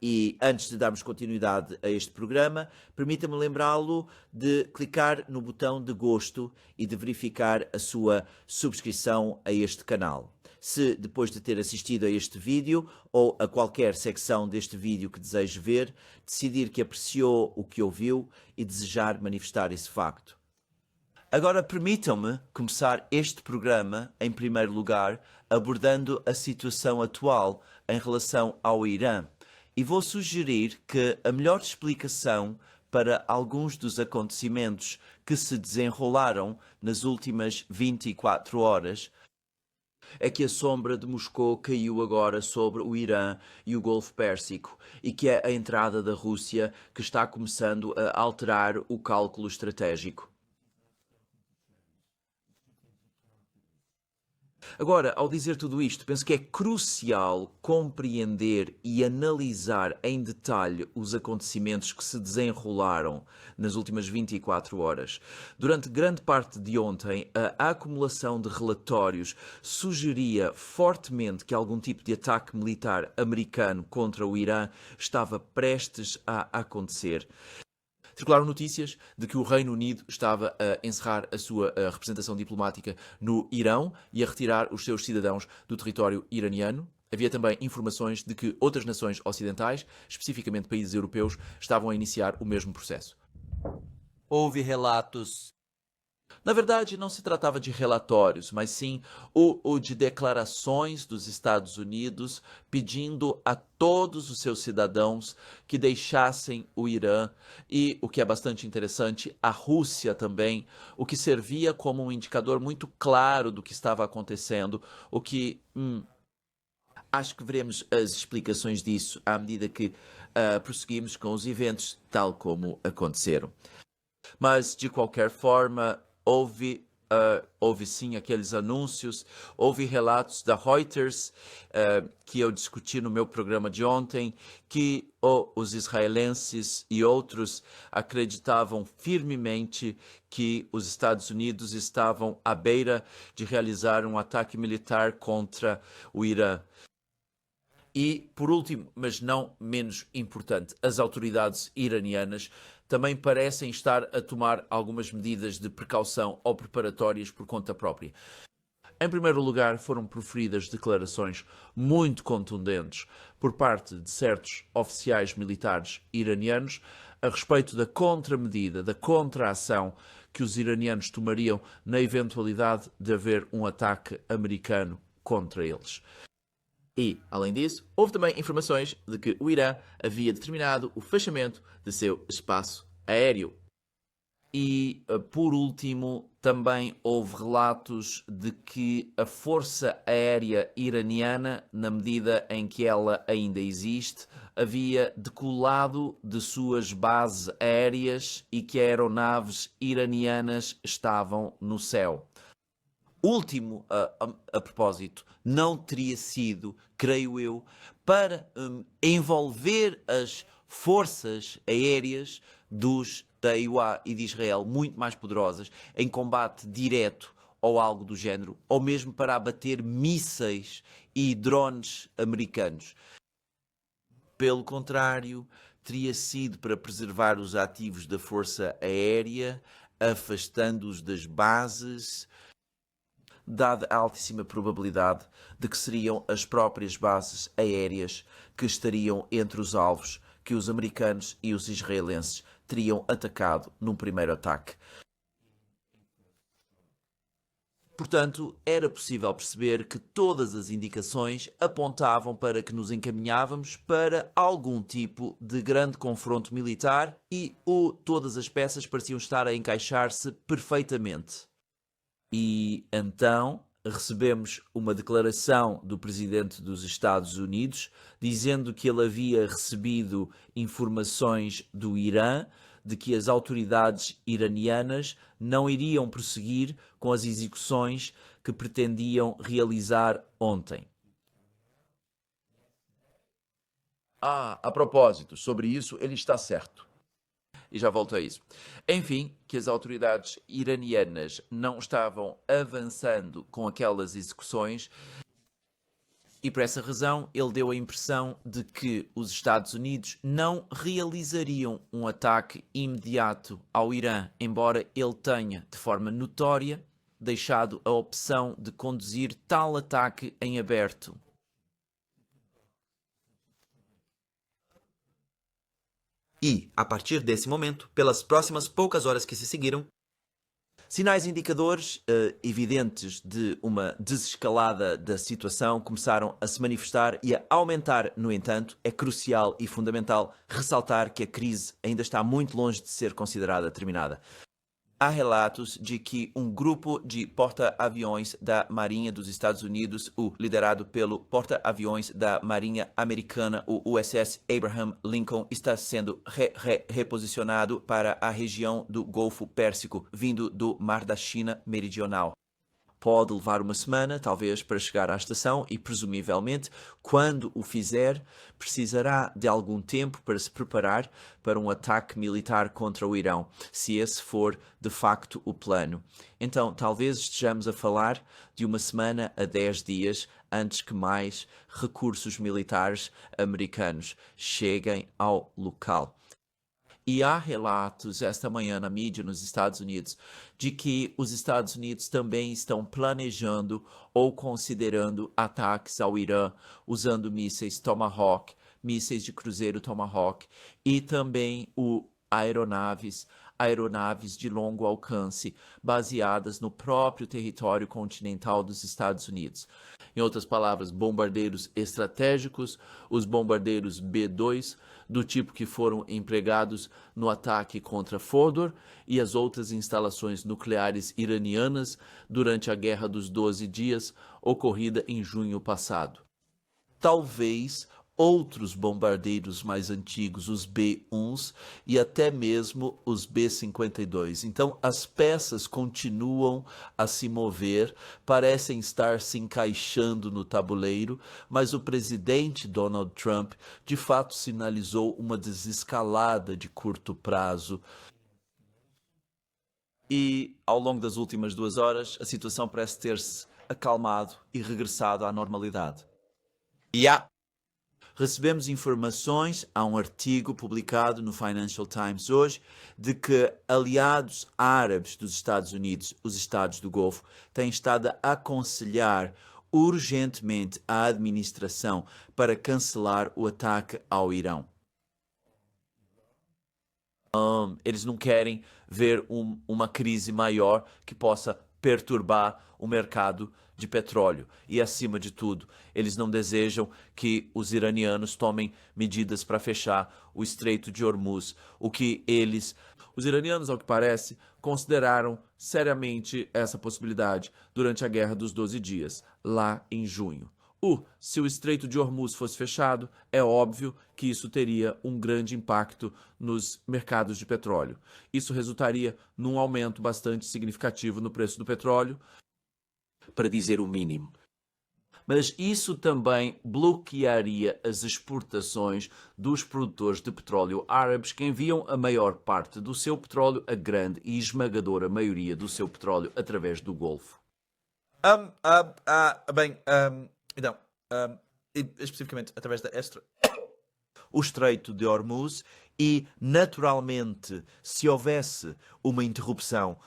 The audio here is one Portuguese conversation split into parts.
E antes de darmos continuidade a este programa, permita-me lembrá-lo de clicar no botão de gosto e de verificar a sua subscrição a este canal. Se depois de ter assistido a este vídeo ou a qualquer secção deste vídeo que deseje ver, decidir que apreciou o que ouviu e desejar manifestar esse facto. Agora permitam-me começar este programa, em primeiro lugar, abordando a situação atual em relação ao Irã. E vou sugerir que a melhor explicação para alguns dos acontecimentos que se desenrolaram nas últimas 24 horas é que a sombra de Moscou caiu agora sobre o Irã e o Golfo Pérsico e que é a entrada da Rússia que está começando a alterar o cálculo estratégico. Agora, ao dizer tudo isto, penso que é crucial compreender e analisar em detalhe os acontecimentos que se desenrolaram nas últimas 24 horas. Durante grande parte de ontem, a acumulação de relatórios sugeria fortemente que algum tipo de ataque militar americano contra o Irã estava prestes a acontecer. Circularam notícias de que o Reino Unido estava a encerrar a sua representação diplomática no Irão e a retirar os seus cidadãos do território iraniano. Havia também informações de que outras nações ocidentais, especificamente países europeus, estavam a iniciar o mesmo processo. Houve relatos. Na verdade, não se tratava de relatórios, mas sim o de declarações dos Estados Unidos pedindo a todos os seus cidadãos que deixassem o Irã e, o que é bastante interessante, a Rússia também, o que servia como um indicador muito claro do que estava acontecendo, o que... acho que veremos as explicações disso à medida que prosseguimos com os eventos tal como aconteceram. Mas, de qualquer forma, houve sim aqueles anúncios, houve relatos da Reuters, que eu discuti no meu programa de ontem, que os israelenses e outros acreditavam firmemente que os Estados Unidos estavam à beira de realizar um ataque militar contra o Irã. E, por último, mas não menos importante, as autoridades iranianas também parecem estar a tomar algumas medidas de precaução ou preparatórias por conta própria. Em primeiro lugar, foram proferidas declarações muito contundentes por parte de certos oficiais militares iranianos a respeito da contramedida, da contraação que os iranianos tomariam na eventualidade de haver um ataque americano contra eles. E, além disso, houve também informações de que o Irã havia determinado o fechamento de seu espaço aéreo. E, por último, também houve relatos de que a Força Aérea Iraniana, na medida em que ela ainda existe, havia decolado de suas bases aéreas e que aeronaves iranianas estavam no céu. Último, a propósito, não teria sido, creio eu, para envolver as forças aéreas da EUA e de Israel muito mais poderosas em combate direto ou algo do género, ou mesmo para abater mísseis e drones americanos. Pelo contrário, teria sido para preservar os ativos da Força Aérea, afastando-os das bases, dada a altíssima probabilidade de que seriam as próprias bases aéreas que estariam entre os alvos que os americanos e os israelenses teriam atacado num primeiro ataque. Portanto, era possível perceber que todas as indicações apontavam para que nos encaminhávamos para algum tipo de grande confronto militar e todas as peças pareciam estar a encaixar-se perfeitamente. E então recebemos uma declaração do presidente dos Estados Unidos dizendo que ele havia recebido informações do Irã de que as autoridades iranianas não iriam prosseguir com as execuções que pretendiam realizar ontem. A propósito, sobre isso ele está certo. E já volto a isso. Enfim, que as autoridades iranianas não estavam avançando com aquelas execuções E por essa razão, ele deu a impressão de que os Estados Unidos não realizariam um ataque imediato ao Irã, embora ele tenha, de forma notória, deixado a opção de conduzir tal ataque em aberto. E, a partir desse momento, pelas próximas poucas horas que se seguiram, sinais indicadores evidentes de uma desescalada da situação começaram a se manifestar e a aumentar. No entanto, é crucial e fundamental ressaltar que a crise ainda está muito longe de ser considerada terminada. Há relatos de que um grupo de porta-aviões da Marinha dos Estados Unidos, liderado pelo porta-aviões da Marinha Americana, o USS Abraham Lincoln, está sendo reposicionado para a região do Golfo Pérsico, vindo do Mar da China Meridional. Pode levar uma semana, talvez, para chegar à estação e, presumivelmente, quando o fizer, precisará de algum tempo para se preparar para um ataque militar contra o Irão, se esse for, de facto, o plano. Então, talvez estejamos a falar de uma semana a 10 dias antes que mais recursos militares americanos cheguem ao local. E há relatos esta manhã na mídia nos Estados Unidos de que os Estados Unidos também estão planejando ou considerando ataques ao Irã usando mísseis Tomahawk, mísseis de cruzeiro Tomahawk e também aeronaves de longo alcance baseadas no próprio território continental dos Estados Unidos. Em outras palavras, bombardeiros estratégicos, os bombardeiros B-2, do tipo que foram empregados no ataque contra Fordow e as outras instalações nucleares iranianas durante a Guerra dos 12 Dias, ocorrida em junho passado. Talvez outros bombardeiros mais antigos, os B-1s e até mesmo os B-52. Então, as peças continuam a se mover, parecem estar se encaixando no tabuleiro, mas o presidente Donald Trump, de fato, sinalizou uma desescalada de curto prazo. E, ao longo das últimas 2 horas, a situação parece ter-se acalmado e regressado à normalidade. Recebemos informações, há um artigo publicado no Financial Times hoje, de que aliados árabes dos Estados Unidos, os Estados do Golfo, têm estado a aconselhar urgentemente a administração para cancelar o ataque ao Irão. Eles não querem ver uma crise maior que possa perturbar o mercado de petróleo. E, acima de tudo, eles não desejam que os iranianos tomem medidas para fechar o Estreito de Hormuz, o que os iranianos, ao que parece, consideraram seriamente essa possibilidade durante a Guerra dos 12 Dias, lá em junho. Se o Estreito de Hormuz fosse fechado, é óbvio que isso teria um grande impacto nos mercados de petróleo. Isso resultaria num aumento bastante significativo no preço do petróleo, para dizer o mínimo. Mas isso também bloquearia as exportações dos produtores de petróleo árabes que enviam a maior parte do seu petróleo, a grande e esmagadora maioria do seu petróleo, através do Golfo. Então, especificamente através da o Estreito de Hormuz e, naturalmente, se houvesse uma interrupção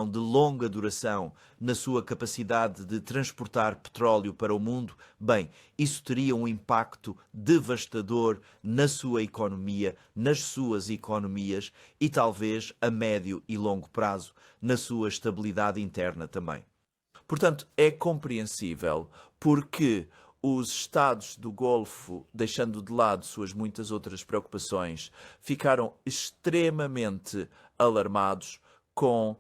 de longa duração na sua capacidade de transportar petróleo para o mundo, bem, isso teria um impacto devastador na sua economia, nas suas economias e talvez a médio e longo prazo na sua estabilidade interna também. Portanto, é compreensível porque os Estados do Golfo, deixando de lado suas muitas outras preocupações, ficaram extremamente alarmados com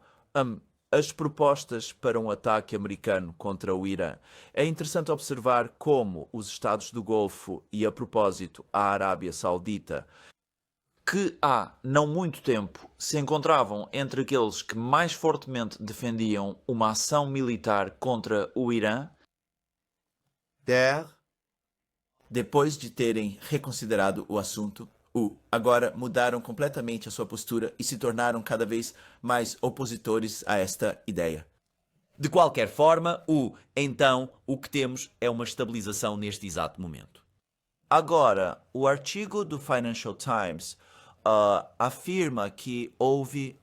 as propostas para um ataque americano contra o Irã. É interessante observar como os Estados do Golfo e, a propósito, a Arábia Saudita, que há não muito tempo se encontravam entre aqueles que mais fortemente defendiam uma ação militar contra o Irã, depois de terem reconsiderado o assunto, agora mudaram completamente a sua postura e se tornaram cada vez mais opositores a esta ideia. De qualquer forma, então o que temos é uma estabilização neste exato momento. Agora, o artigo do Financial Times afirma que houve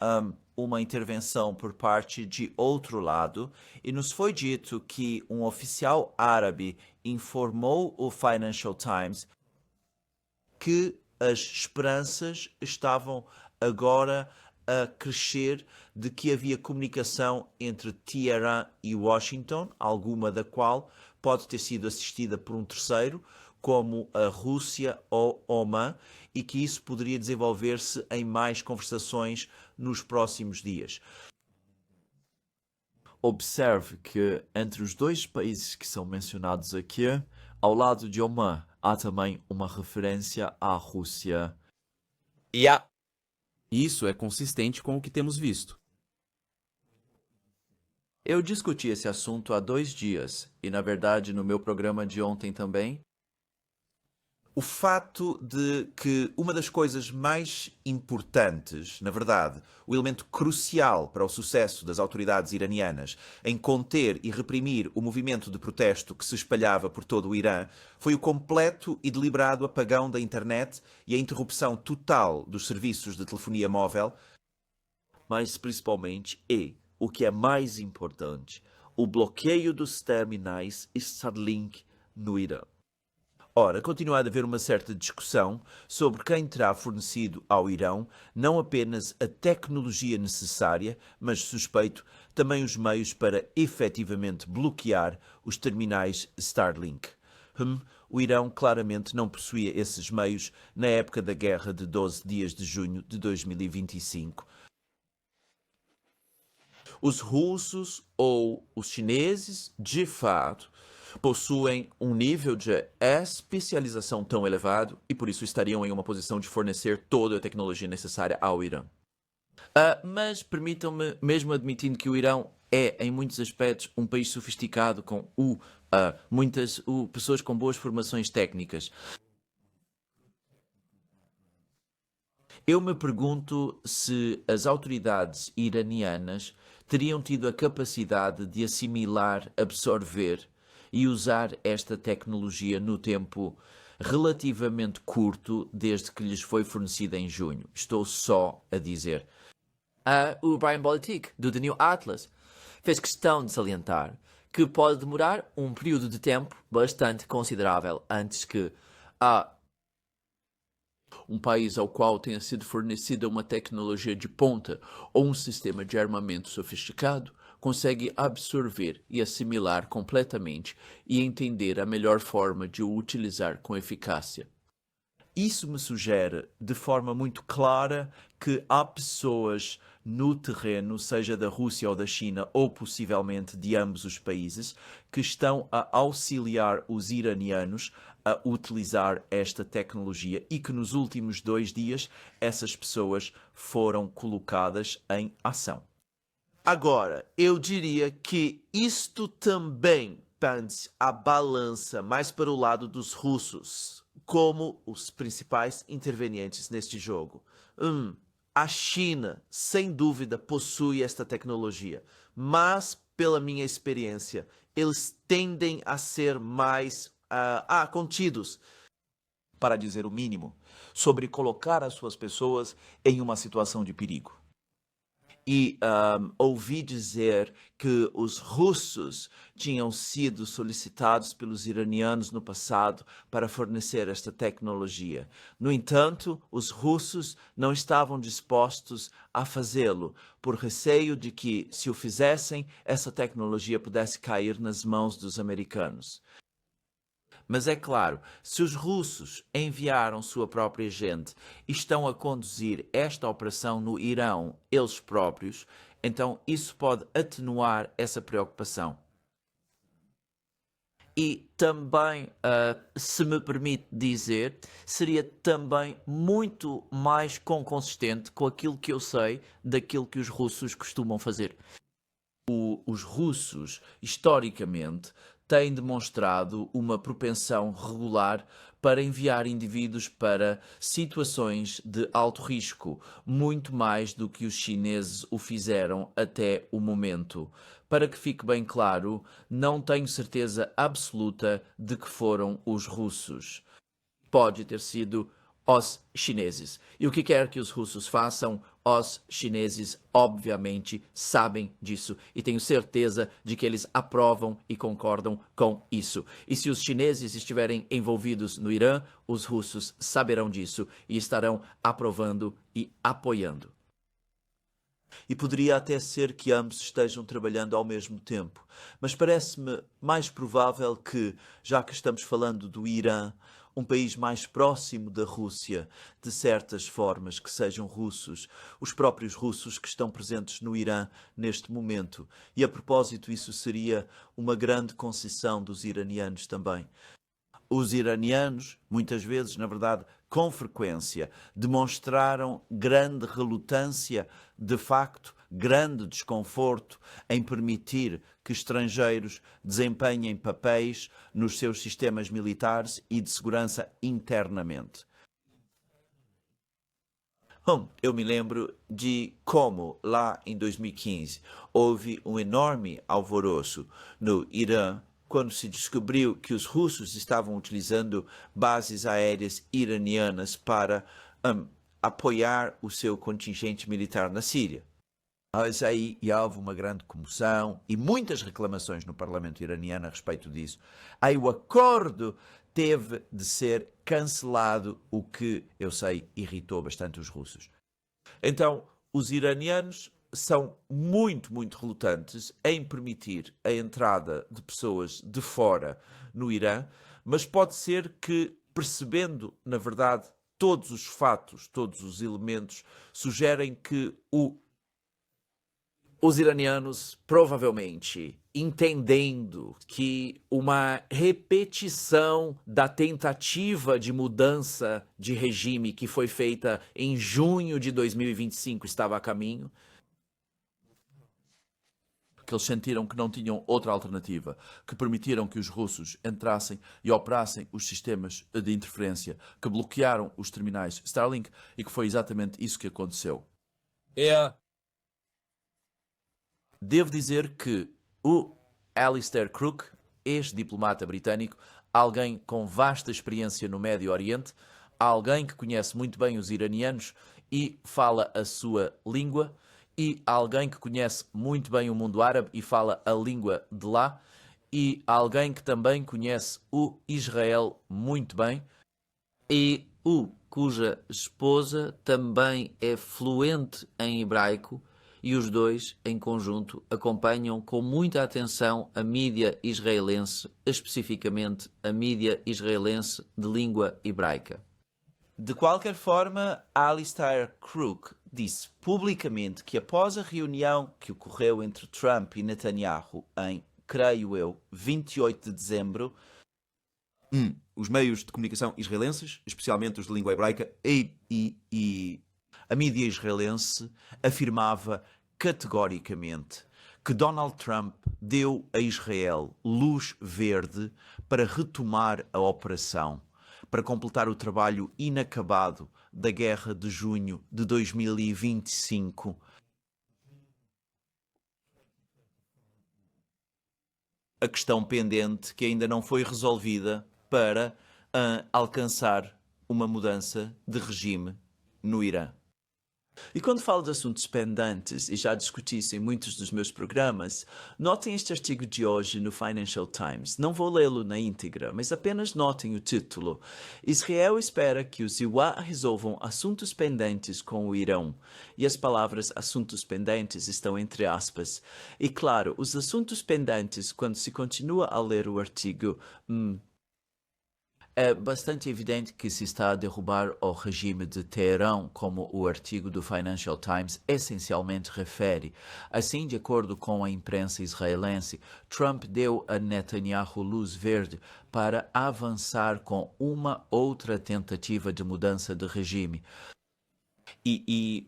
uma intervenção por parte de outro lado e nos foi dito que um oficial árabe informou o Financial Times que as esperanças estavam agora a crescer de que havia comunicação entre Teherã e Washington, alguma da qual pode ter sido assistida por um terceiro, como a Rússia ou Omã, e que isso poderia desenvolver-se em mais conversações nos próximos dias. Observe que entre os dois países que são mencionados aqui, ao lado de Omã, há também uma referência à Rússia. Isso é consistente com o que temos visto. Eu discuti esse assunto há 2 dias, e na verdade no meu programa de ontem também. O fato de que uma das coisas mais importantes, na verdade, o elemento crucial para o sucesso das autoridades iranianas em conter e reprimir o movimento de protesto que se espalhava por todo o Irã, foi o completo e deliberado apagão da internet e a interrupção total dos serviços de telefonia móvel, mas principalmente, e o que é mais importante, o bloqueio dos terminais Starlink no Irã. Ora, continua a haver uma certa discussão sobre quem terá fornecido ao Irão não apenas a tecnologia necessária, mas suspeito também os meios para efetivamente bloquear os terminais Starlink. O Irão claramente não possuía esses meios na época da guerra de 12 dias de junho de 2025. Os russos ou os chineses, de fato, possuem um nível de especialização tão elevado e por isso estariam em uma posição de fornecer toda a tecnologia necessária ao Irã. Mas permitam-me, mesmo admitindo que o Irão é, em muitos aspectos, um país sofisticado com muitas pessoas com boas formações técnicas, eu me pergunto se as autoridades iranianas teriam tido a capacidade de assimilar, absorver e usar esta tecnologia no tempo relativamente curto desde que lhes foi fornecida em junho. Estou só a dizer. O Brian Bolitik, do The New Atlas, fez questão de salientar que pode demorar um período de tempo bastante considerável antes que um país ao qual tenha sido fornecida uma tecnologia de ponta ou um sistema de armamento sofisticado consegue absorver e assimilar completamente e entender a melhor forma de o utilizar com eficácia. Isso me sugere de forma muito clara que há pessoas no terreno, seja da Rússia ou da China, ou possivelmente de ambos os países, que estão a auxiliar os iranianos a utilizar esta tecnologia e que nos últimos 2 dias essas pessoas foram colocadas em ação. Agora, eu diria que isto também pende a balança mais para o lado dos russos, como os principais intervenientes neste jogo. A China, sem dúvida, possui esta tecnologia, mas, pela minha experiência, eles tendem a ser mais contidos, para dizer o mínimo, sobre colocar as suas pessoas em uma situação de perigo. E ouvi dizer que os russos tinham sido solicitados pelos iranianos no passado para fornecer esta tecnologia. No entanto, os russos não estavam dispostos a fazê-lo, por receio de que, se o fizessem, essa tecnologia pudesse cair nas mãos dos americanos. Mas é claro, se os russos enviaram sua própria gente e estão a conduzir esta operação no Irão eles próprios, então isso pode atenuar essa preocupação. E também, se me permite dizer, seria também muito mais consistente com aquilo que eu sei daquilo que os russos costumam fazer. Os russos, historicamente, têm demonstrado uma propensão regular para enviar indivíduos para situações de alto risco, muito mais do que os chineses o fizeram até o momento. Para que fique bem claro, não tenho certeza absoluta de que foram os russos. Pode ter sido os chineses. E o que quer que os russos façam, os chineses, obviamente, sabem disso. E tenho certeza de que eles aprovam e concordam com isso. E se os chineses estiverem envolvidos no Irã, os russos saberão disso e estarão aprovando e apoiando. E poderia até ser que ambos estejam trabalhando ao mesmo tempo. Mas parece-me mais provável que, já que estamos falando do Irã, um país mais próximo da Rússia, de certas formas que sejam russos, os próprios russos que estão presentes no Irã neste momento. E a propósito, isso seria uma grande concessão dos iranianos também. Os iranianos, muitas vezes, na verdade, com frequência, demonstraram grande relutância, de facto, grande desconforto em permitir que estrangeiros desempenhem papéis nos seus sistemas militares e de segurança internamente. Eu me lembro de como, lá em 2015, houve um enorme alvoroço no Irã quando se descobriu que os russos estavam utilizando bases aéreas iranianas para apoiar o seu contingente militar na Síria. Mas aí houve uma grande comoção e muitas reclamações no parlamento iraniano a respeito disso. Aí o acordo teve de ser cancelado, o que, eu sei, irritou bastante os russos. Então, os iranianos são muito, muito relutantes em permitir a entrada de pessoas de fora no Irã, mas pode ser que, percebendo, na verdade, todos os fatos, todos os elementos, sugerem que os iranianos, provavelmente, entendendo que uma repetição da tentativa de mudança de regime que foi feita em junho de 2025 estava a caminho, que eles sentiram que não tinham outra alternativa, que permitiram que os russos entrassem e operassem os sistemas de interferência, que bloquearam os terminais Starlink e que foi exatamente isso que aconteceu. Devo dizer que o Alistair Crook, ex-diplomata britânico, alguém com vasta experiência no Médio Oriente, alguém que conhece muito bem os iranianos e fala a sua língua, e alguém que conhece muito bem o mundo árabe e fala a língua de lá, e alguém que também conhece o Israel muito bem, e cuja esposa também é fluente em hebraico, e os dois, em conjunto, acompanham com muita atenção a mídia israelense, especificamente a mídia israelense de língua hebraica. De qualquer forma, Alistair Crook disse publicamente que após a reunião que ocorreu entre Trump e Netanyahu em, creio eu, 28 de dezembro, Os meios de comunicação israelenses, especialmente os de língua hebraica, e a mídia israelense afirmava categoricamente que Donald Trump deu a Israel luz verde para retomar a operação, para completar o trabalho inacabado da guerra de junho de 2025. A questão pendente que ainda não foi resolvida para alcançar uma mudança de regime no Irã. E quando falo de assuntos pendentes, e já discuti isso em muitos dos meus programas, notem este artigo de hoje no Financial Times. Não vou lê-lo na íntegra, mas apenas notem o título. Israel espera que os IWA resolvam assuntos pendentes com o Irão. E as palavras assuntos pendentes estão entre aspas. E claro, os assuntos pendentes, quando se continua a ler o artigo, é bastante evidente que se está a derrubar o regime de Teherão, como o artigo do Financial Times essencialmente refere. Assim, de acordo com a imprensa israelense, Trump deu a Netanyahu luz verde para avançar com uma outra tentativa de mudança de regime.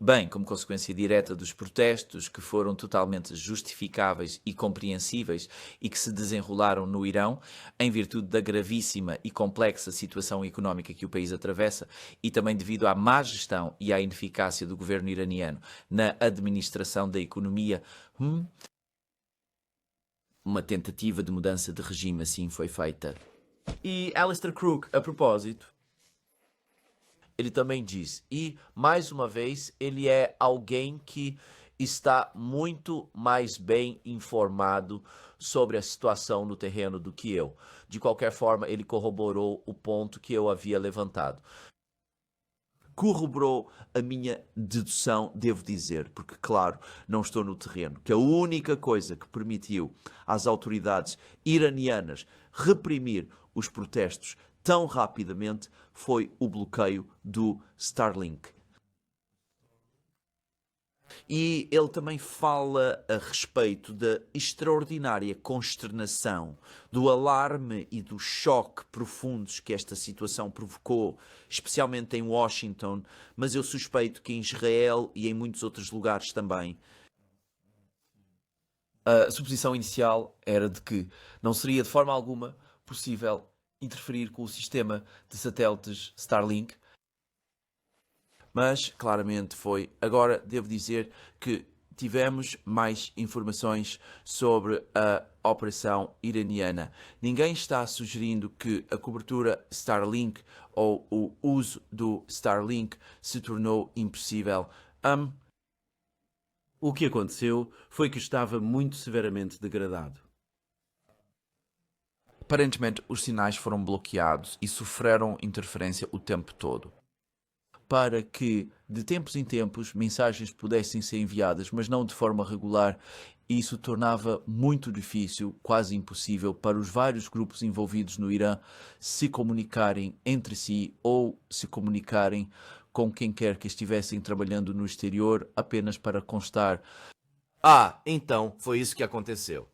Bem, como consequência direta dos protestos, que foram totalmente justificáveis e compreensíveis e que se desenrolaram no Irão, em virtude da gravíssima e complexa situação económica que o país atravessa e também devido à má gestão e à ineficácia do governo iraniano na administração da economia, uma tentativa de mudança de regime assim foi feita. E Alistair Crook, a propósito, ele também diz, e mais uma vez, ele é alguém que está muito mais bem informado sobre a situação no terreno do que eu. De qualquer forma, ele corroborou o ponto que eu havia levantado. Corroborou a minha dedução, devo dizer, porque, claro, não estou no terreno, que a única coisa que permitiu às autoridades iranianas reprimir os protestos tão rapidamente foi o bloqueio do Starlink. E ele também fala a respeito da extraordinária consternação, do alarme e do choque profundos que esta situação provocou, especialmente em Washington, mas eu suspeito que em Israel e em muitos outros lugares também. A suposição inicial era de que não seria de forma alguma possível interferir com o sistema de satélites Starlink, Mas claramente foi. Agora devo dizer que tivemos mais informações sobre a operação iraniana. Ninguém está sugerindo que a cobertura Starlink ou o uso do Starlink se tornou impossível. O que aconteceu foi que estava muito severamente degradado. Aparentemente, os sinais foram bloqueados e sofreram interferência o tempo todo, para que, de tempos em tempos, mensagens pudessem ser enviadas, mas não de forma regular. Isso tornava muito difícil, quase impossível, para os vários grupos envolvidos no Irã se comunicarem entre si ou se comunicarem com quem quer que estivessem trabalhando no exterior apenas para constar. Então foi isso que aconteceu.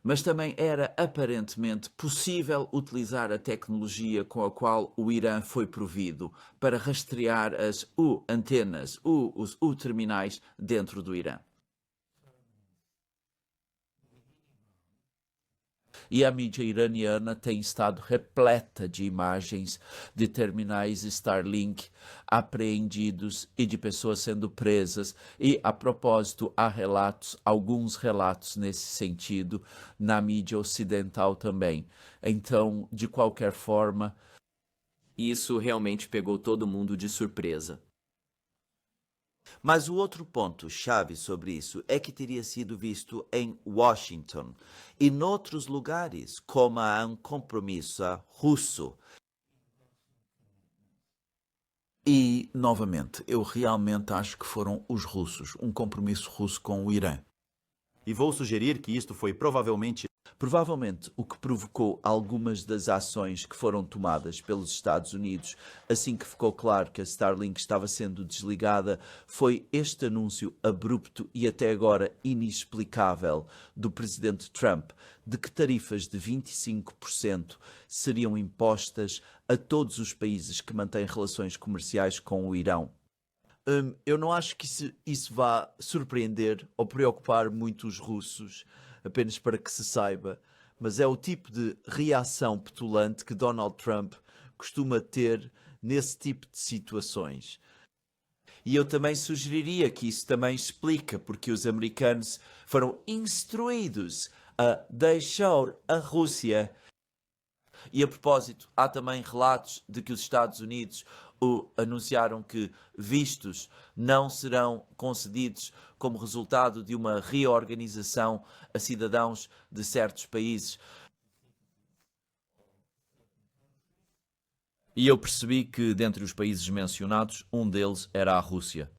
Mas também era aparentemente possível utilizar a tecnologia com a qual o Irã foi provido para rastrear as antenas, os terminais dentro do Irã. E a mídia iraniana tem estado repleta de imagens de terminais Starlink apreendidos e de pessoas sendo presas. E, a propósito, há relatos, alguns relatos nesse sentido, na mídia ocidental também. Então, de qualquer forma, Isso realmente pegou todo mundo de surpresa. Mas o outro ponto-chave sobre isso é que teria sido visto em Washington e noutros lugares, como um compromisso russo. e, novamente, eu realmente acho que foram os russos, um compromisso russo com o Irã. E vou sugerir que isto foi provavelmente Provavelmente o que provocou algumas das ações que foram tomadas pelos Estados Unidos assim que ficou claro que a Starlink estava sendo desligada foi este anúncio abrupto e até agora inexplicável do presidente Trump de que tarifas de 25% seriam impostas a todos os países que mantêm relações comerciais com o Irão. Eu não acho que isso vá surpreender ou preocupar muito os russos, apenas para que se saiba, mas é o tipo de reação petulante que Donald Trump costuma ter nesse tipo de situações. E eu também sugeriria que isso também explica porque os americanos foram instruídos a deixar a Rússia. E a propósito, há também relatos de que os Estados Unidos anunciaram que vistos não serão concedidos como resultado de uma reorganização a cidadãos de certos países. E eu percebi que, dentre os países mencionados, um deles era a Rússia.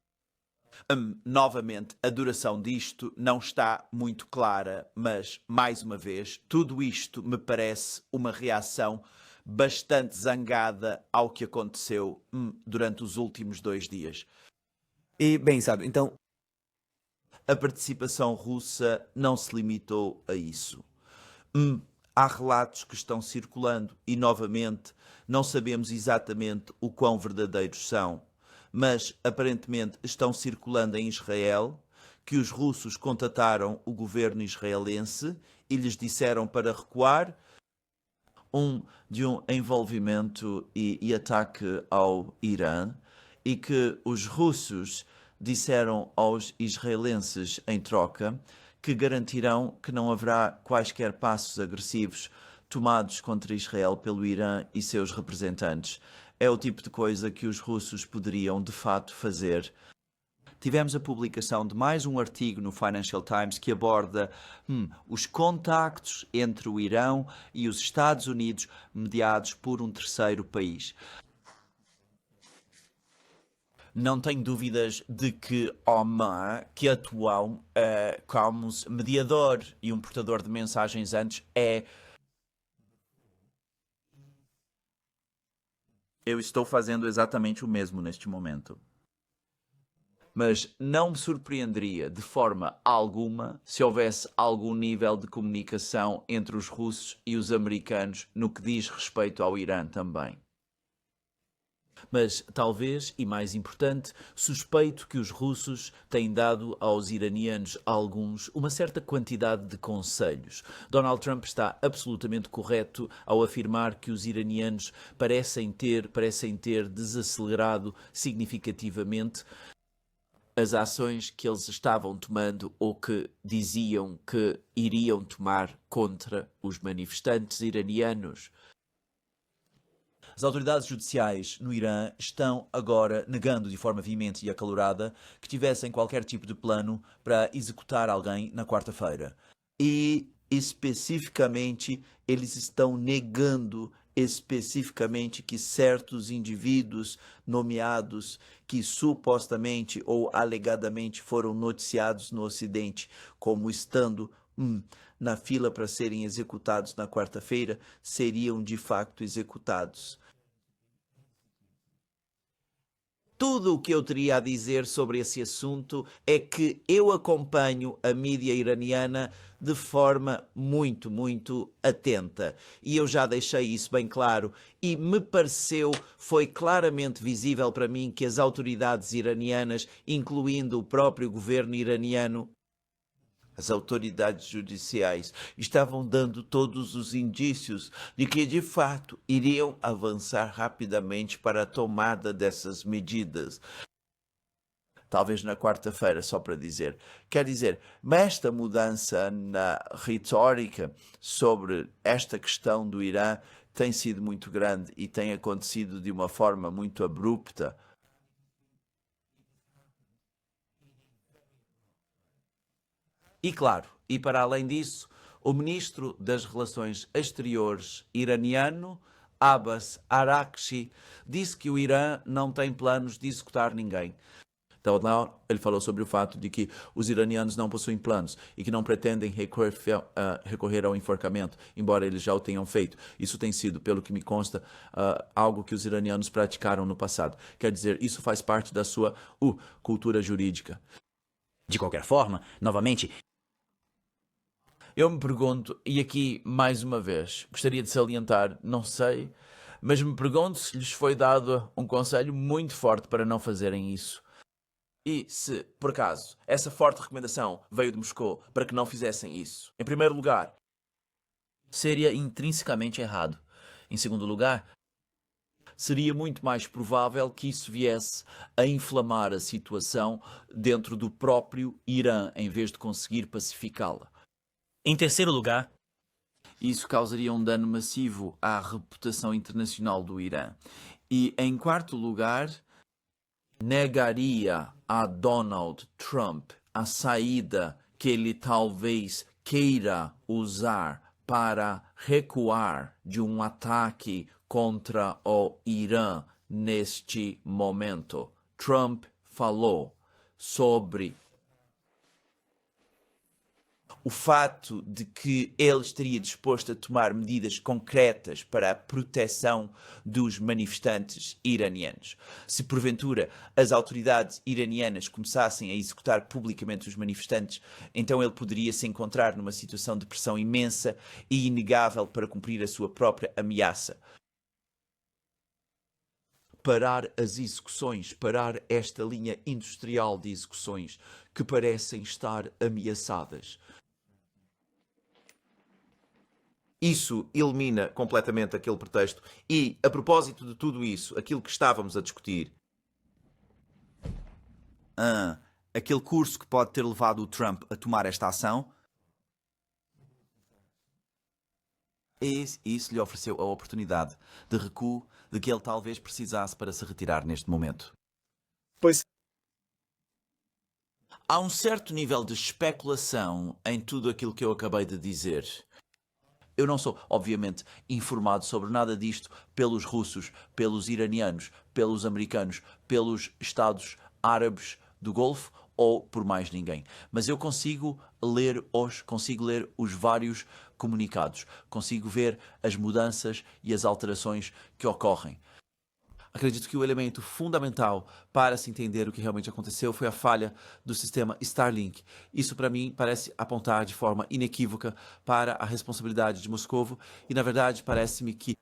Novamente, a duração disto não está muito clara, mas, mais uma vez, tudo isto me parece uma reação bastante zangada ao que aconteceu durante os últimos 2 dias. E, bem, sabe, então A participação russa não se limitou a isso. Há relatos que estão circulando e, novamente, não sabemos exatamente o quão verdadeiros são, mas aparentemente estão circulando em Israel, que os russos contataram o governo israelense e lhes disseram para recuar, de um envolvimento e ataque ao Irã, e que os russos disseram aos israelenses em troca que garantirão que não haverá quaisquer passos agressivos tomados contra Israel pelo Irã e seus representantes. É o tipo de coisa que os russos poderiam de fato fazer. Tivemos a publicação de mais um artigo no Financial Times que aborda os contactos entre o Irão e os Estados Unidos mediados por um terceiro país. Não tenho dúvidas de que Oman, que atuou como mediador e um portador de mensagens antes, Eu estou fazendo exatamente o mesmo neste momento. Mas não me surpreenderia de forma alguma se houvesse algum nível de comunicação entre os russos e os americanos no que diz respeito ao Irã também. Mas talvez, e mais importante, suspeito que os russos têm dado aos iranianos alguns uma certa quantidade de conselhos. Donald Trump está absolutamente correto ao afirmar que os iranianos parecem ter desacelerado significativamente as ações que eles estavam tomando ou que diziam que iriam tomar contra os manifestantes iranianos. As autoridades judiciais no Irã estão agora negando de forma veemente e acalorada que tivessem qualquer tipo de plano para executar alguém na quarta-feira. E, especificamente, eles estão negando especificamente que certos indivíduos nomeados que supostamente ou alegadamente foram noticiados no Ocidente como estando na fila para serem executados na quarta-feira seriam de facto executados. Tudo o que eu teria a dizer sobre esse assunto é que eu acompanho a mídia iraniana de forma muito, muito atenta. E eu já deixei isso bem claro. E me pareceu, foi claramente visível para mim que as autoridades iranianas, incluindo o próprio governo iraniano, as autoridades judiciais estavam dando todos os indícios de que, de fato, iriam avançar rapidamente para a tomada dessas medidas. Talvez na quarta-feira, só para dizer. Quer dizer, mas esta mudança na retórica sobre esta questão do Irã tem sido muito grande e tem acontecido de uma forma muito abrupta. E claro, e para além disso, o ministro das Relações Exteriores iraniano, Abbas Araghchi, disse que o Irã não tem planos de executar ninguém. Então, lá ele falou sobre o fato de que os iranianos não possuem planos e que não pretendem recorrer ao enforcamento, embora eles já o tenham feito. Isso tem sido, pelo que me consta, algo que os iranianos praticaram no passado. Quer dizer, isso faz parte da sua cultura jurídica. De qualquer forma, novamente, Eu me pergunto, e aqui mais uma vez, gostaria de salientar, não sei, mas me pergunto se lhes foi dado um conselho muito forte para não fazerem isso. E se, por acaso, essa forte recomendação veio de Moscou para que não fizessem isso. Em primeiro lugar, Seria intrinsecamente errado. Em segundo lugar, seria muito mais provável que isso viesse a inflamar a situação dentro do próprio Irã, em vez de conseguir pacificá-la. em terceiro lugar, Isso causaria um dano massivo à reputação internacional do Irã. E, em quarto lugar, negaria a Donald Trump a saída que ele talvez queira usar para recuar de um ataque contra o Irã neste momento. Trump falou sobre o fato de que ele estaria disposto a tomar medidas concretas para a proteção dos manifestantes iranianos. Se porventura as autoridades iranianas começassem a executar publicamente os manifestantes, então ele poderia se encontrar numa situação de pressão imensa e inegável para cumprir a sua própria ameaça. parar as execuções, parar esta linha industrial de execuções que parecem estar ameaçadas. Isso elimina completamente aquele pretexto. E, a propósito de tudo isso, aquilo que estávamos a discutir, Aquele curso que pode ter levado o Trump a tomar esta ação, isso lhe ofereceu a oportunidade de recuo de que ele talvez precisasse para se retirar neste momento. Pois. Há um certo nível de especulação em tudo aquilo que eu acabei de dizer. Eu não sou, obviamente, informado sobre nada disto pelos russos, pelos iranianos, pelos americanos, pelos Estados Árabes do Golfo ou por mais ninguém. Mas eu consigo ler os vários comunicados, consigo ver as mudanças e as alterações que ocorrem. Acredito que o elemento fundamental para se entender o que realmente aconteceu foi a falha do sistema Starlink. Isso, para mim, parece apontar de forma inequívoca para a responsabilidade de Moscovo e, na verdade, parece-me que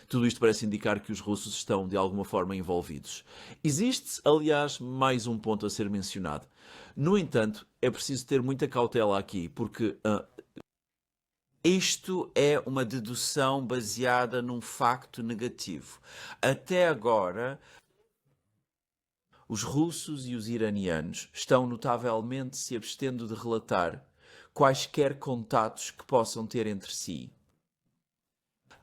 tudo isto parece indicar que os russos estão, de alguma forma, envolvidos. Existe, aliás, mais um ponto a ser mencionado. No entanto, é preciso ter muita cautela aqui, porque isto é uma dedução baseada num facto negativo. Até agora, os russos e os iranianos estão notavelmente se abstendo de relatar quaisquer contatos que possam ter entre si.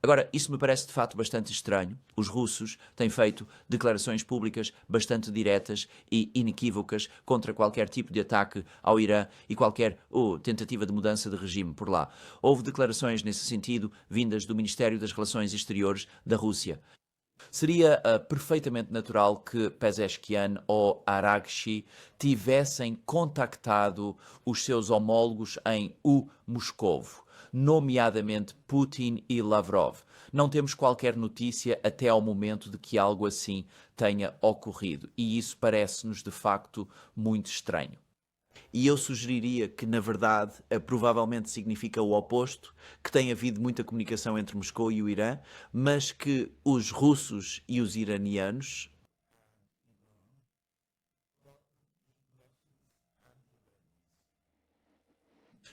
Agora, isso me parece de facto bastante estranho. Os russos têm feito declarações públicas bastante diretas e inequívocas contra qualquer tipo de ataque ao Irã e qualquer tentativa de mudança de regime por lá. Houve declarações nesse sentido vindas do Ministério das Relações Exteriores da Rússia. Seria perfeitamente natural que Pezeshkian ou Araghchi tivessem contactado os seus homólogos em Moscovo, nomeadamente Putin e Lavrov. Não temos qualquer notícia até ao momento de que algo assim tenha ocorrido, e isso parece-nos de facto muito estranho. E eu sugeriria que, na verdade, provavelmente significa o oposto, que tem havido muita comunicação entre Moscou e o Irã, mas que os russos e os iranianos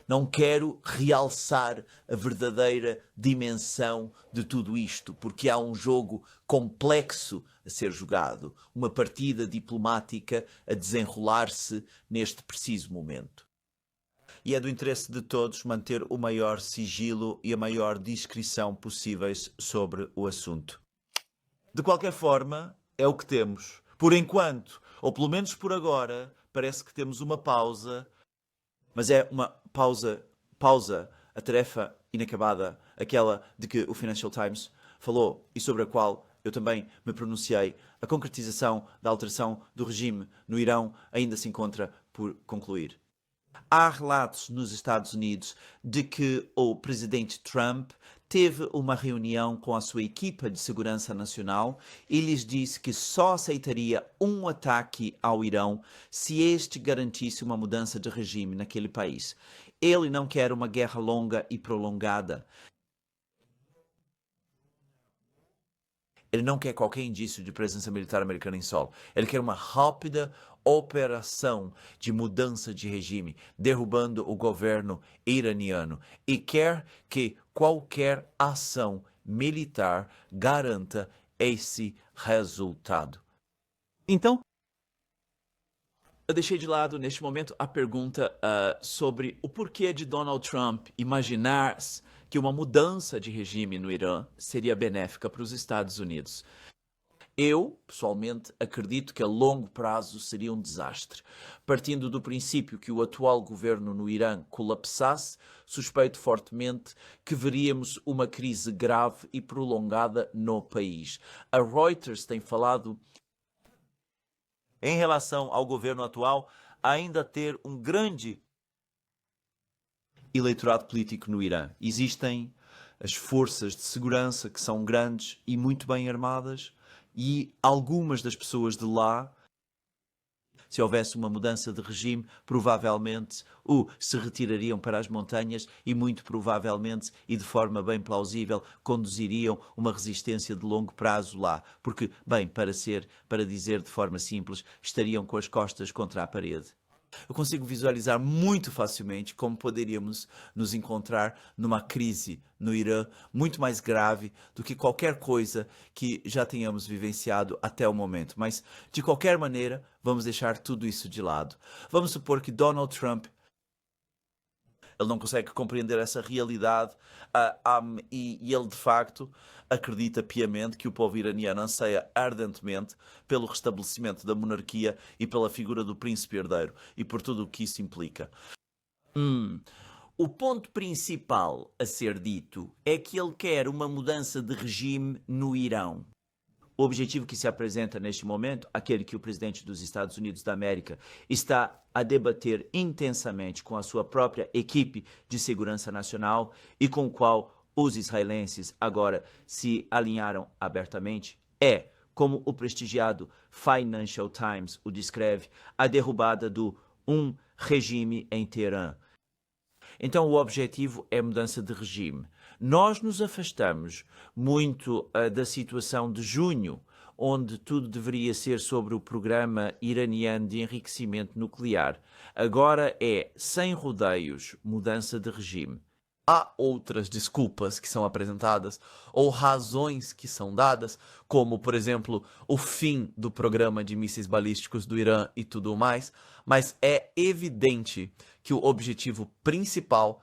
não quero realçar a verdadeira dimensão de tudo isto, porque há um jogo complexo a ser jogado, uma partida diplomática a desenrolar-se neste preciso momento. E é do interesse de todos manter o maior sigilo e a maior discrição possíveis sobre o assunto. De qualquer forma, é o que temos. Por enquanto, ou pelo menos por agora, parece que temos uma pausa, mas é uma pausa, a tarefa inacabada, aquela de que o Financial Times falou e sobre a qual eu também me pronunciei. A concretização da alteração do regime no Irão ainda se encontra por concluir. Há relatos nos Estados Unidos de que o presidente Trump teve uma reunião com a sua equipa de segurança nacional e lhes disse que só aceitaria um ataque ao Irão se este garantisse uma mudança de regime naquele país. Ele não quer uma guerra longa e prolongada. Ele não quer qualquer indício de presença militar americana em solo. Ele quer uma rápida operação de mudança de regime, derrubando o governo iraniano, e quer que qualquer ação militar garanta esse resultado. Então, eu deixei de lado, neste momento, a pergunta sobre o porquê de Donald Trump imaginar que uma mudança de regime no Irã seria benéfica para os Estados Unidos. Eu, pessoalmente, acredito que a longo prazo seria um desastre. Partindo do princípio que o atual governo no Irã colapsasse, suspeito fortemente que veríamos uma crise grave e prolongada no país. A Reuters tem falado em relação ao governo atual ainda ter um grande eleitorado político no Irã. Existem as forças de segurança que são grandes e muito bem armadas, e algumas das pessoas de lá se houvesse uma mudança de regime, provavelmente se retirariam para as montanhas e muito provavelmente e de forma bem plausível conduziriam uma resistência de longo prazo lá, porque, bem, para dizer de forma simples, estariam com as costas contra a parede. Eu consigo visualizar muito facilmente como poderíamos nos encontrar numa crise no Irã muito mais grave do que qualquer coisa que já tenhamos vivenciado até o momento. Mas, de qualquer maneira, vamos deixar tudo isso de lado. Vamos supor que Donald Trump ele não consegue compreender essa realidade e ele, de facto, acredita piamente que o povo iraniano anseia ardentemente pelo restabelecimento da monarquia e pela figura do príncipe herdeiro e por tudo o que isso implica. O ponto principal a ser dito é que ele quer uma mudança de regime no Irão. O objetivo que se apresenta neste momento, aquele que o presidente dos Estados Unidos da América está a debater intensamente com a sua própria equipe de segurança nacional e com o qual os israelenses agora se alinharam abertamente, é, como o prestigiado Financial Times o descreve, a derrubada do regime em Teherã. Então o objetivo é mudança de regime. Nós nos afastamos muito da situação de junho, onde tudo deveria ser sobre o programa iraniano de enriquecimento nuclear. Agora é, sem rodeios, mudança de regime. Há outras desculpas que são apresentadas ou razões que são dadas, como, por exemplo, o fim do programa de mísseis balísticos do Irã e tudo mais, mas é evidente que o objetivo principal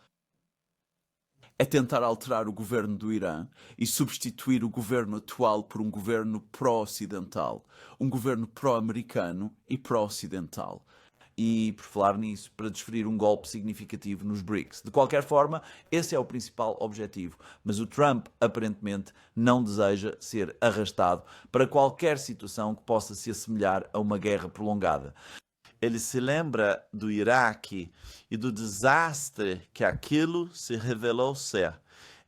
é tentar alterar o governo do Irã e substituir o governo atual por um governo pró-ocidental, um governo pró-americano e pró-ocidental. E, por falar nisso, para desferir um golpe significativo nos BRICS. De qualquer forma, esse é o principal objetivo, mas o Trump aparentemente não deseja ser arrastado para qualquer situação que possa se assemelhar a uma guerra prolongada. Ele se lembra do Iraque e do desastre que aquilo se revelou ser.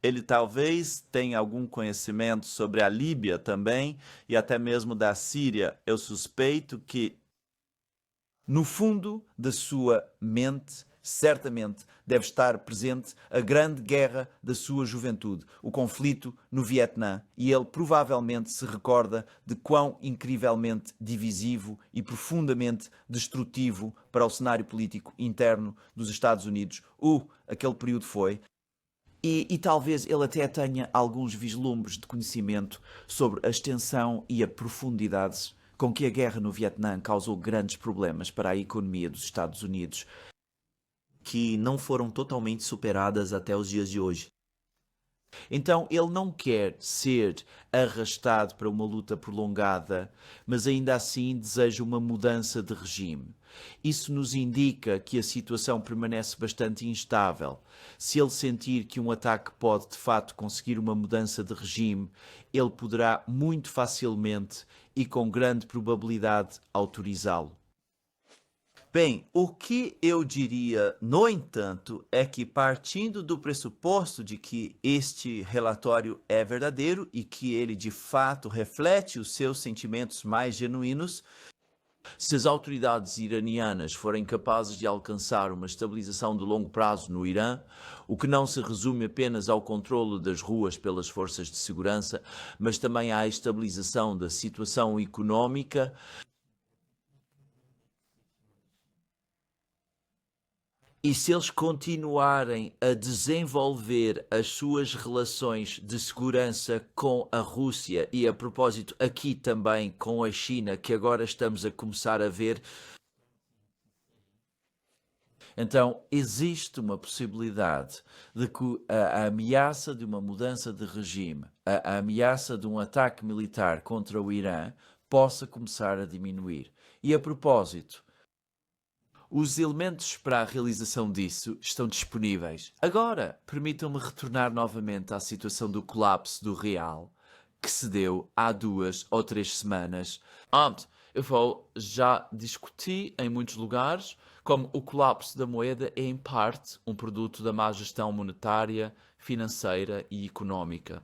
Ele talvez tenha algum conhecimento sobre a Líbia também e até mesmo da Síria. Eu suspeito que, no fundo da sua mente, certamente deve estar presente a grande guerra da sua juventude, o conflito no Vietnã, e ele provavelmente se recorda de quão incrivelmente divisivo e profundamente destrutivo para o cenário político interno dos Estados Unidos aquele período foi. E talvez ele até tenha alguns vislumbres de conhecimento sobre a extensão e a profundidade com que a guerra no Vietnã causou grandes problemas para a economia dos Estados Unidos, que não foram totalmente superadas até os dias de hoje. Então ele não quer ser arrastado para uma luta prolongada, mas ainda assim deseja uma mudança de regime. Isso nos indica que a situação permanece bastante instável. Se ele sentir que um ataque pode de fato conseguir uma mudança de regime, ele poderá muito facilmente e com grande probabilidade autorizá-lo. Bem, o que eu diria, no entanto, é que partindo do pressuposto de que este relatório é verdadeiro e que ele de fato reflete os seus sentimentos mais genuínos, se as autoridades iranianas forem capazes de alcançar uma estabilização de longo prazo no Irã, o que não se resume apenas ao controlo das ruas pelas forças de segurança, mas também à estabilização da situação económica, e se eles continuarem a desenvolver as suas relações de segurança com a Rússia e, a propósito, aqui também com a China, que agora estamos a começar a ver, então existe uma possibilidade de que a ameaça de uma mudança de regime, a ameaça de um ataque militar contra o Irã, possa começar a diminuir. E, a propósito, os elementos para a realização disso estão disponíveis. Agora, permitam-me retornar novamente à situação do colapso do real, que se deu há 2 ou 3 semanas. Já discuti em muitos lugares como o colapso da moeda é, em parte, um produto da má gestão monetária, financeira e económica.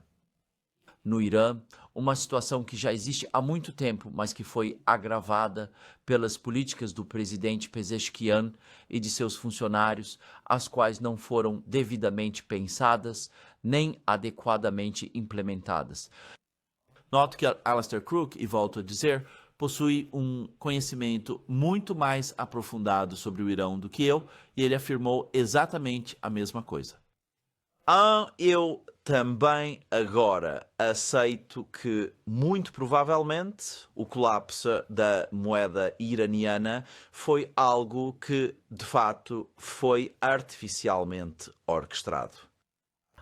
no Irã, uma situação que já existe há muito tempo, mas que foi agravada pelas políticas do presidente Pezeshkian e de seus funcionários, as quais não foram devidamente pensadas nem adequadamente implementadas. Noto que Alastair Crooke, e volto a dizer, possui um conhecimento muito mais aprofundado sobre o Irão do que eu, e ele afirmou exatamente a mesma coisa. Eu também agora aceito que, muito provavelmente, o colapso da moeda iraniana foi algo que, de fato, foi artificialmente orquestrado.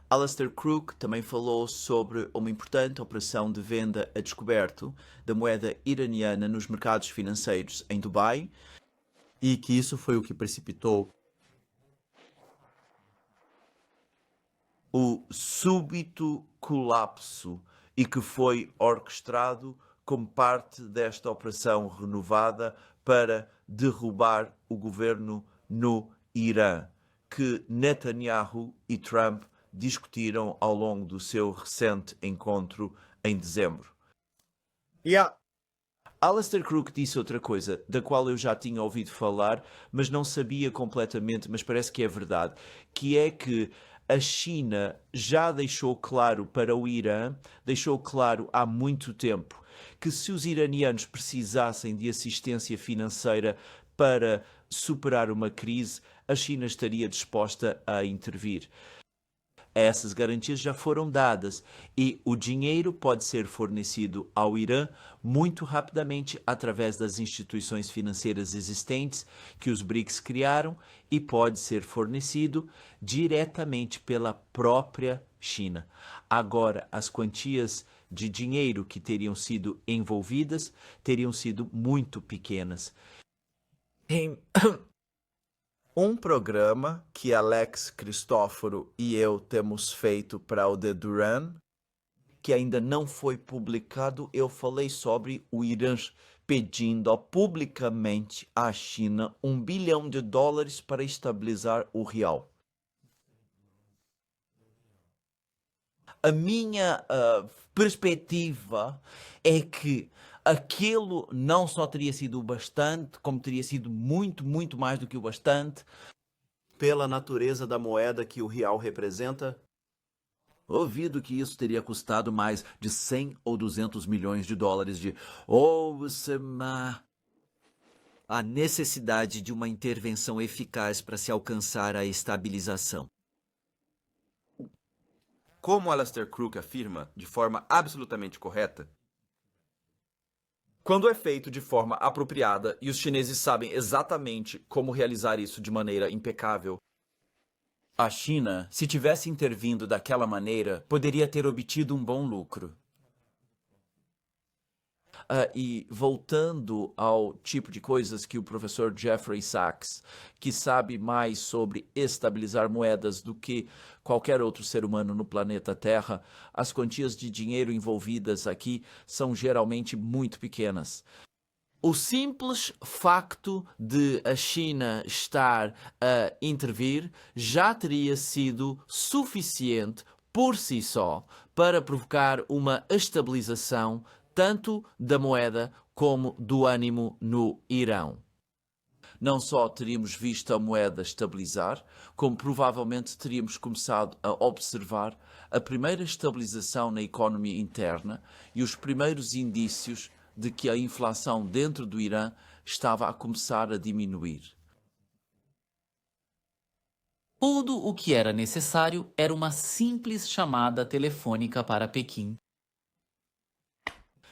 Alastair Crooke também falou sobre uma importante operação de venda a descoberto da moeda iraniana nos mercados financeiros em Dubai e que isso foi o que precipitou O súbito colapso e que foi orquestrado como parte desta operação renovada para derrubar o governo no Irã, que Netanyahu e Trump discutiram ao longo do seu recente encontro em dezembro. Alastair Crooke disse outra coisa, da qual eu já tinha ouvido falar, mas não sabia completamente, mas parece que é verdade, que é que a China já deixou claro para o Irã, deixou claro há muito tempo, que se os iranianos precisassem de assistência financeira para superar uma crise, a China estaria disposta a intervir. Essas garantias já foram dadas e o dinheiro pode ser fornecido ao Irã muito rapidamente através das instituições financeiras existentes que os BRICS criaram e pode ser fornecido diretamente pela própria China. Agora, as quantias de dinheiro que teriam sido envolvidas teriam sido muito pequenas. em um programa que Alex Cristóforo e eu temos feito para o The Duran, que ainda não foi publicado, eu falei sobre o Irã pedindo publicamente à China $1 bilhão para estabilizar o real. A minha perspectiva é que aquilo não só teria sido o bastante, como teria sido muito, muito mais do que o bastante, pela natureza da moeda que o real representa. Ouvido que isso teria custado mais de 100 ou 200 milhões de dólares de... A necessidade de uma intervenção eficaz para se alcançar a estabilização. Como Alastair Crooke afirma, de forma absolutamente correta, quando é feito de forma apropriada e os chineses sabem exatamente como realizar isso de maneira impecável, a China, se tivesse intervindo daquela maneira, poderia ter obtido um bom lucro. E voltando ao tipo de coisas que o professor Jeffrey Sachs, que sabe mais sobre estabilizar moedas do que qualquer outro ser humano no planeta Terra, as quantias de dinheiro envolvidas aqui são geralmente muito pequenas. O simples facto de a China estar a intervir já teria sido suficiente por si só para provocar uma estabilização tanto da moeda como do ânimo no Irão. Não só teríamos visto a moeda estabilizar, como provavelmente teríamos começado a observar a primeira estabilização na economia interna e os primeiros indícios de que a inflação dentro do Irã estava a começar a diminuir. Tudo o que era necessário era uma simples chamada telefônica para Pequim.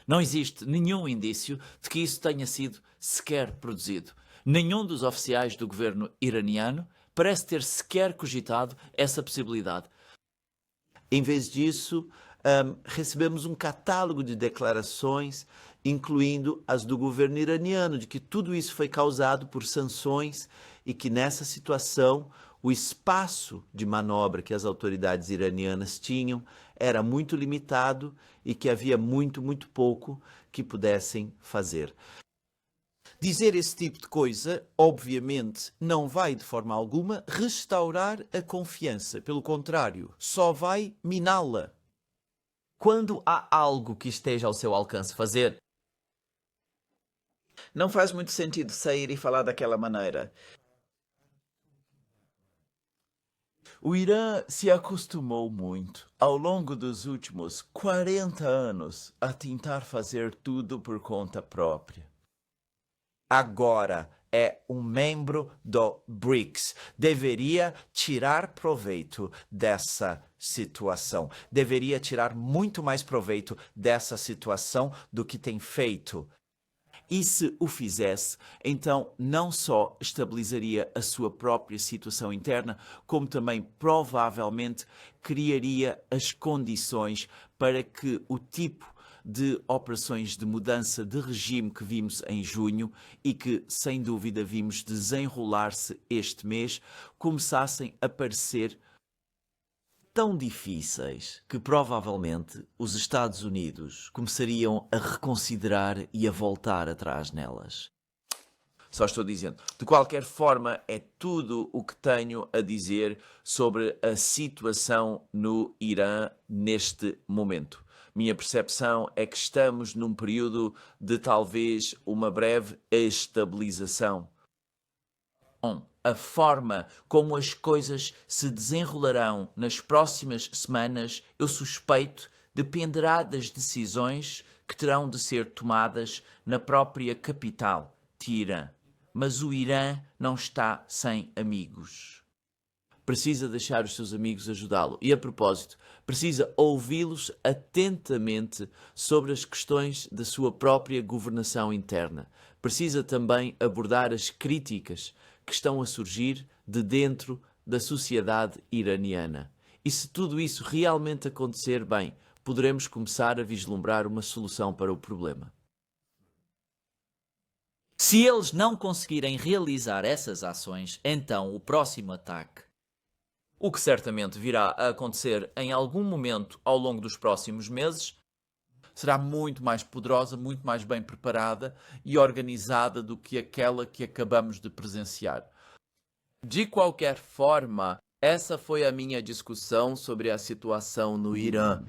Não existe nenhum indício de que isso tenha sido sequer produzido. Nenhum dos oficiais do governo iraniano parece ter sequer cogitado essa possibilidade. Em vez disso, recebemos um catálogo de declarações, incluindo as do governo iraniano, de que tudo isso foi causado por sanções e que nessa situação o espaço de manobra que as autoridades iranianas tinham era muito limitado e que havia muito, muito pouco que pudessem fazer. Dizer esse tipo de coisa, obviamente, não vai de forma alguma restaurar a confiança. Pelo contrário, só vai miná-la. Quando há algo que esteja ao seu alcance fazer, Não faz muito sentido sair e falar daquela maneira. O Irã se acostumou muito, ao longo dos últimos 40 anos, a tentar fazer tudo por conta própria. Agora é um membro do BRICS. Deveria tirar proveito dessa situação. Deveria tirar muito mais proveito dessa situação do que tem feito. E se o fizesse, então não só estabilizaria a sua própria situação interna, como também provavelmente criaria as condições para que o tipo de operações de mudança de regime que vimos em junho e que, sem dúvida, vimos desenrolar-se este mês, começassem a parecer tão difíceis que provavelmente os Estados Unidos começariam a reconsiderar e a voltar atrás nelas. Só estou dizendo. De qualquer forma, é tudo o que tenho a dizer sobre a situação no Irã neste momento. Minha percepção é que estamos num período de talvez uma breve estabilização. A forma como as coisas se desenrolarão nas próximas semanas, eu suspeito, dependerá das decisões que terão de ser tomadas na própria capital, Teherã. Mas o Irã não está sem amigos. Precisa deixar os seus amigos ajudá-lo. E a propósito, precisa ouvi-los atentamente sobre as questões da sua própria governação interna. Precisa também abordar as críticas que estão a surgir de dentro da sociedade iraniana. E se tudo isso realmente acontecer bem, poderemos começar a vislumbrar uma solução para o problema. Se eles não conseguirem realizar essas ações, então o próximo ataque, O que certamente virá a acontecer em algum momento ao longo dos próximos meses, será muito mais poderosa, muito mais bem preparada e organizada do que aquela que acabamos de presenciar. De qualquer forma, essa foi a minha discussão sobre a situação no Irã.